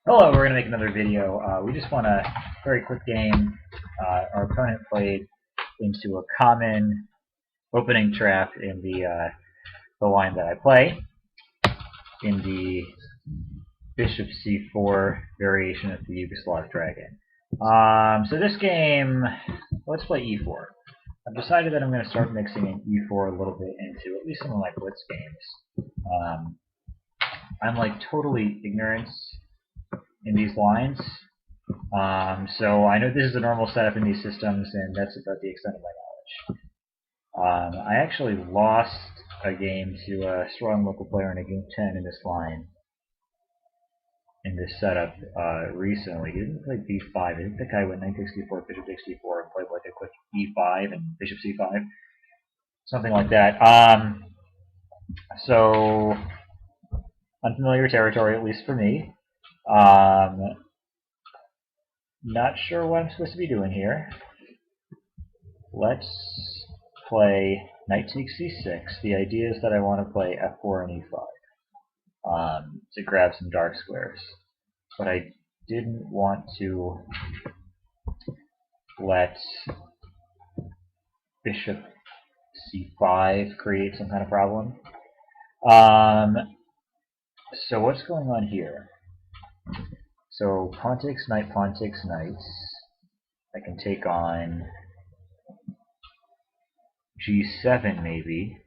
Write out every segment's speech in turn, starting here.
Hello, we're going to make another video. We just want a very quick game. Our opponent played into a common opening trap in the line that I play, in the bishop c4 variation of the Yugoslav dragon. So this game, let's play e4. I've decided that I'm going to start mixing in e4 a little bit into at least some of my blitz games. I'm like totally ignorant in these lines. So I know this is a normal setup in these systems, and that's about the extent of my knowledge. I actually lost a game to a strong local player in a game 10 in this line, in this setup, recently. He didn't play b5. I think the guy went knight takes d4, bishop takes d4, and played like a quick e5 and bishop c5. Something like that. So, unfamiliar territory, at least for me. Not sure what I'm supposed to be doing here. Let's play knight takes c6. The idea is that I want to play f4 and e5 to grab some dark squares. But I didn't want to let bishop c5 create some kind of problem. So what's going on here? So pawn takes knight, pawn takes knight. I can take on g7 maybe.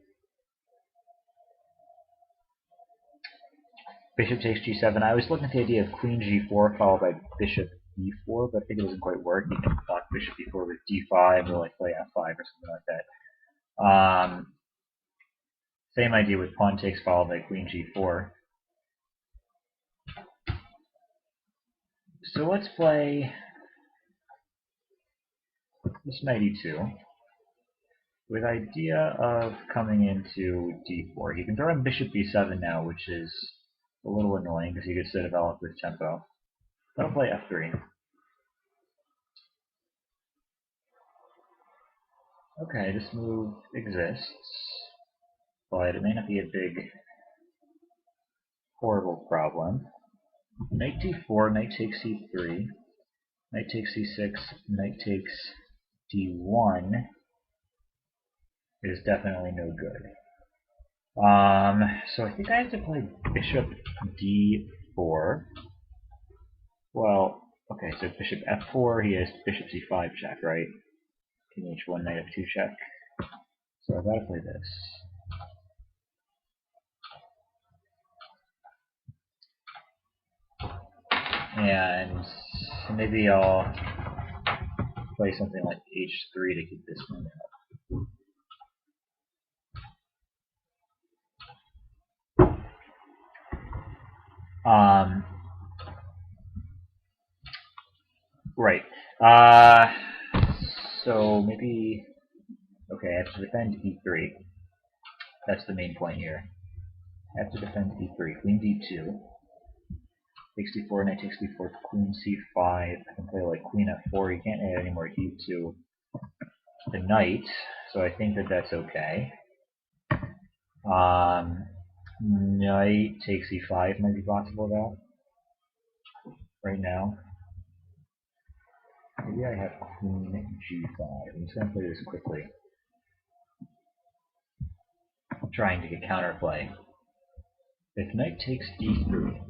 Bishop takes g7. I was looking at the idea of queen g4 followed by bishop e4, but I think it doesn't quite work. You can block bishop e4 with d5 or like play f5 or something like that. Same idea with pawn takes followed by queen g4. So let's play this knight e2 with idea of coming into d4. He can throw in bishop b7 now, which is a little annoying because he gets to develop with tempo. Then I'll play f3. Okay, this move exists, but it may not be a big, horrible problem. Knight d4, knight takes c3, knight takes c6, knight takes d1 is definitely no good. So I think I have to play bishop d4. Well, okay, so bishop f4, he has bishop c5 check, right? King h1, knight f2 check. So I've got to play this. And maybe I'll play something like h3 to keep this one up. Right. So maybe, okay, I have to defend e3. That's the main point here. I have to defend e3. Queen d2. Takes d4, knight takes d4, queen c5. I can play like queen f4. You can't add any more heat to the knight, so I think that that's okay. Knight takes e5 might be possible though. Right now. Maybe I have queen g5. I'm just going to play this quickly. I'm trying to get counterplay. If knight takes d3,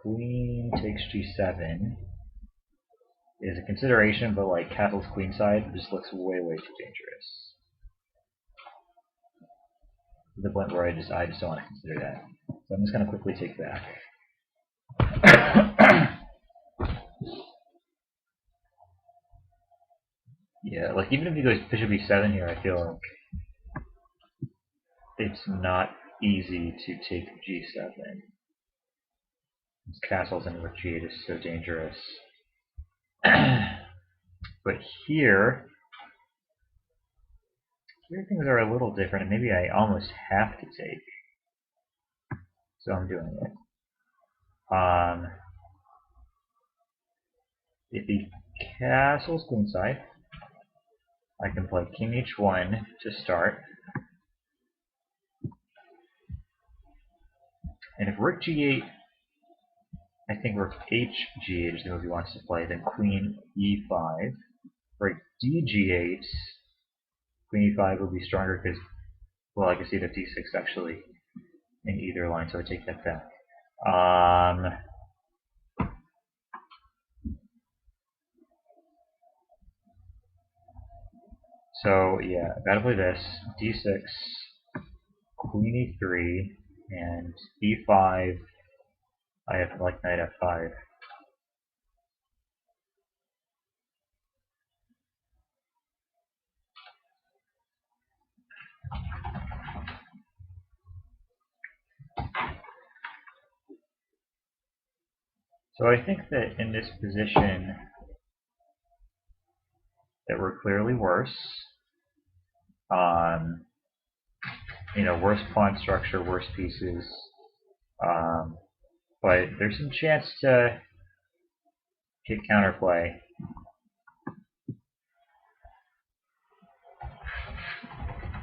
queen takes g7 is a consideration, but like castle's queenside just looks way, way too dangerous. To the point where I just don't want to consider that. So I'm just going to quickly take back. Yeah, like even if he goes bishop e7 here, I feel like it's not easy to take g7. These castles in rook g8 is so dangerous. But here things are a little different, and maybe I almost have to take. So I'm doing it. If he castles queenside, I can play king h1 to start. And if rook g8 I think rook HG8 is the move he wants to play, then queen E5. Right, DG8, queen E5 will be stronger because, well, I can see that D6 actually in either line, so I take that back. So yeah, I gotta play this. D6, queen E3, and E5. I have like knight F5. So I think that in this position that we're clearly worse. Worse pawn structure, worse pieces. But there's some chance to get counterplay.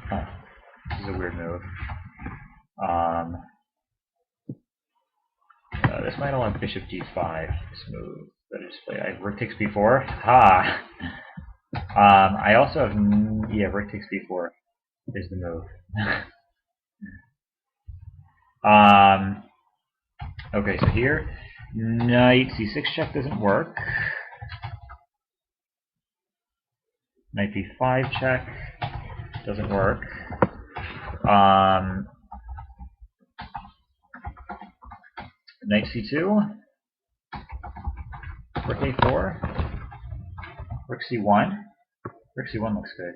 Huh. This is a weird move. This might allow bishop d5. This move that I just played. I have rook takes b4. Ha! I also have rook takes b4 is the move. Okay, so here knight c6 check doesn't work. Knight b5 check doesn't work. Knight c2. Rook a4. Rook c1. Rook c1 looks good.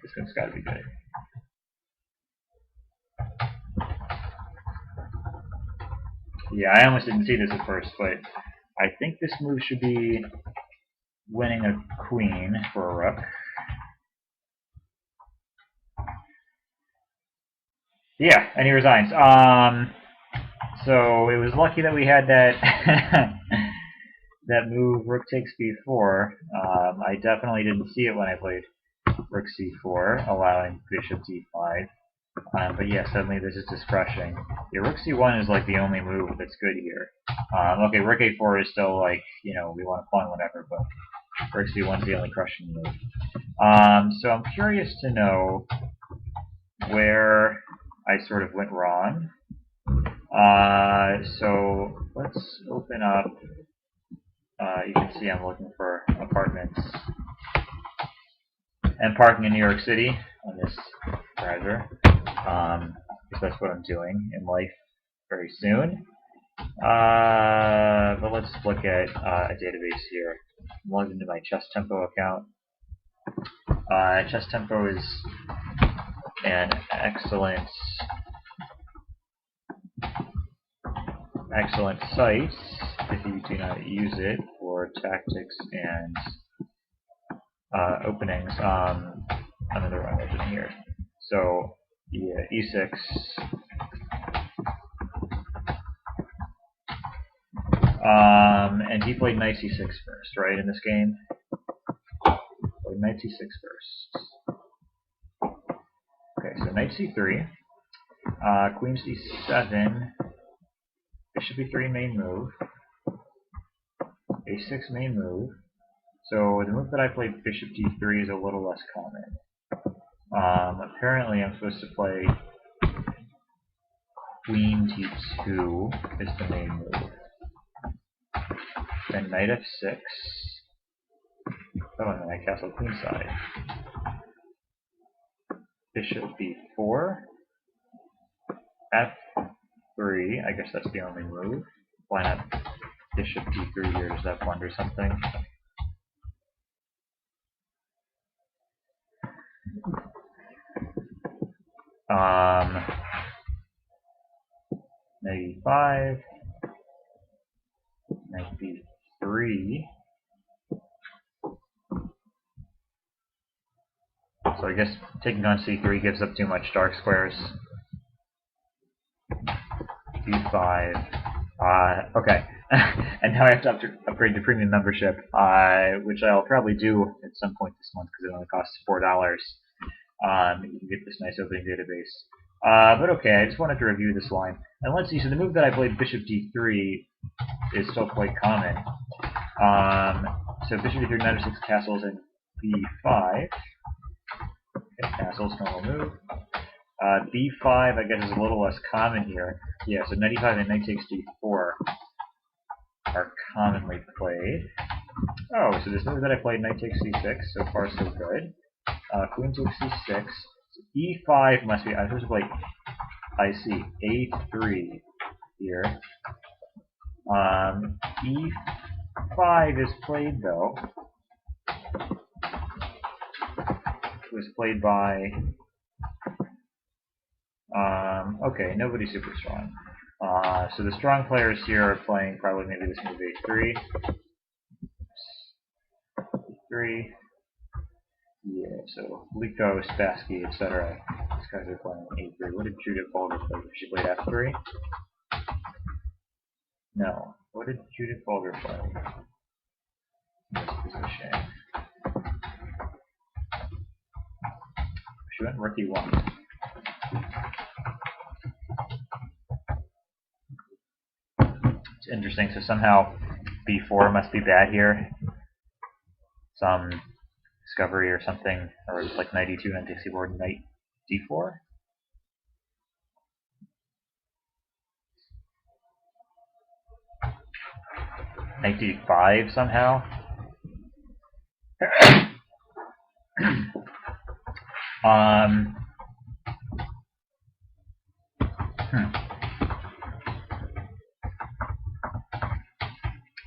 This one's got to be good. Yeah, I almost didn't see this at first, but I think this move should be winning a queen for a rook. Yeah, and he resigns. So it was lucky that we had that that move, rook takes b4. I definitely didn't see it when I played rook c4, allowing bishop d5. But yeah, suddenly this is just crushing. Yeah, rook c1 is like the only move that's good here. Okay, rook a4 is still like, we want to pawn whatever, but rook c1 is the only crushing move. So I'm curious to know where I sort of went wrong. So let's open up. You can see I'm looking for apartments and parking in New York City on this browser. Because that's what I'm doing in life very soon. But let's look at a database here. I'm logged into my Chess Tempo account. Chess Tempo is an excellent site if you do not use it for tactics and openings. Another one open here. So yeah, e6. And he played knight c6 first, right, in this game? Played knight c6 first. Okay, so knight c3. Queen c7. Bishop e3 main move. a6 main move. So the move that I played, bishop d3, is a little less common. Apparently I'm supposed to play queen t2 is the main move. Then knight f6. Oh, and then I castle queenside. Bishop b4. f3. I guess that's the only move. Why not bishop d3 here? Does that blunder something? Knight e5. Knight b3. So I guess taking on c3 gives up too much dark squares. d5. Okay. And now I have to upgrade to premium membership, which I'll probably do at some point this month because it only costs $4. You can get this nice opening database. But okay, I just wanted to review this line. And let's see, so the move that I played, bishop d3, is still quite common. So bishop d3, knight f6, castles, and b5. Okay, castles, normal move. b5, I guess, is a little less common here. Yeah, so knight e5 and knight takes d4 are commonly played. Oh, so this move that I played, knight takes c6, so far so good. Queen takes c6. So e5 must be, I was supposed to play, I see, a3 here. e5 is played, though. It was played by, okay, nobody's super strong. So the strong players here are playing probably maybe this move a3. 3. Yeah, so Liko, Spassky, etc. These guys are playing a3. What did Judith Bulger play? She played f3? No. What did Judith Bulger play in this position? She went rook e1. It's interesting. So somehow b4 must be bad here. Some discovery or something, or like knight e2, knight takes c4, knight d4. Knight d5 somehow.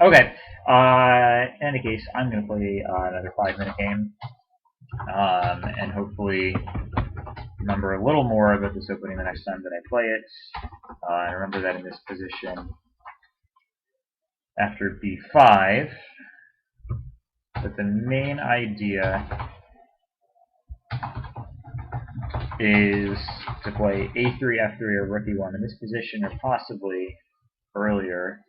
Okay. In any case, I'm going to play another 5-minute game, and hopefully remember a little more about this opening the next time that I play it. And remember that in this position, after b5, that the main idea is to play a3, f3, or rook e1 in this position, or possibly earlier,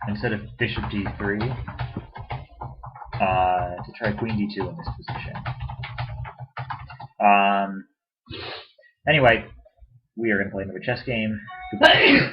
instead of bishop d3, to try queen d2 in this position. Anyway, we are going to play another chess game. Goodbye.